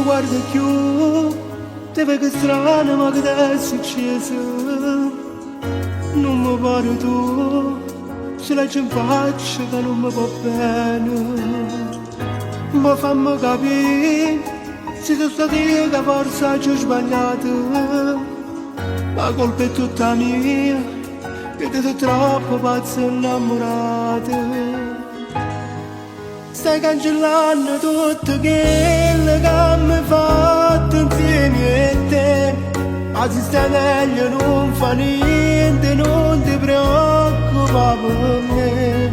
guardo più, te vedo strano ma che te è successo. Non mi pare tu, se la ci faccio che non mi va bene. Ma fammi capire, se tu stati che forse ci ho sbagliato. La colpa è tutta mia, che ti sei troppo pazzo innamorato. Stai cancellando tutto quello che mi hai fatto insieme a te. Ma se stai meglio non fa niente, non ti preoccupare per me.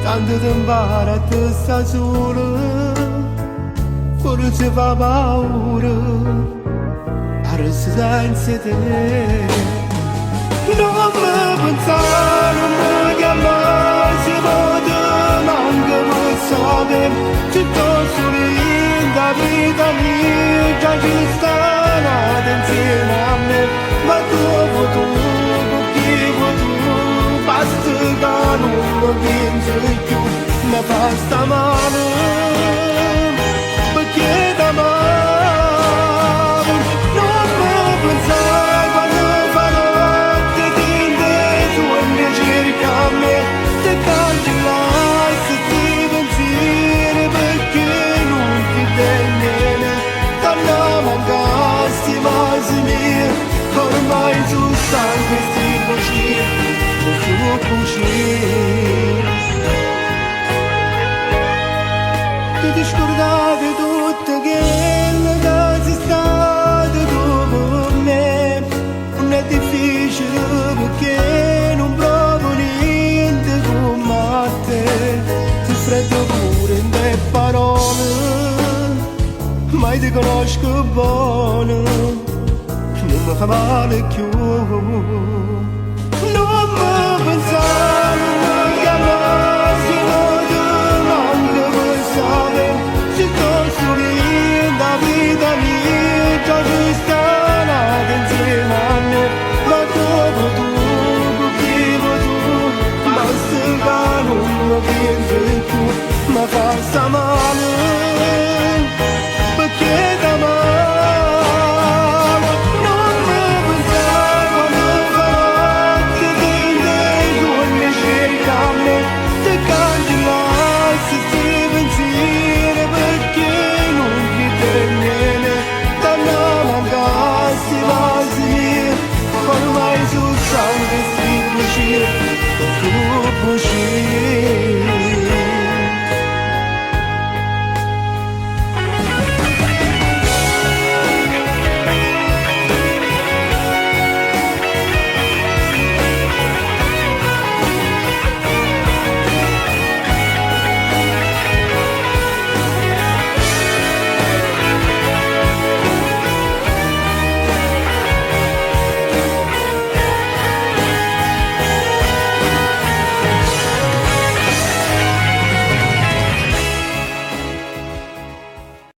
Tanto ti impara a te sta solo, forse fa paura, a restare senza te. Non mi pensare, non mi chiamare, se potevo manca per sapere, piuttosto linda vita mia, già ci sta nata insieme a me. Ma dopo tu, basta che non mi pensi più, mi fa sta male, perché t'amavo. Non mi pensare quando fa notte ti inteso e mi cerca a me, te cancellai se ti pensieri perché non ti bene. Dalla mancasti vasi mie, ormai tu sai questi voci, questo cucina. Ti scordate tutto quello che sei stato dopo me. Non è difficile perché non provo niente come te. Ti freddo pure in te parole, ma ti conosco buono, non mi fa male più. Non mi pensare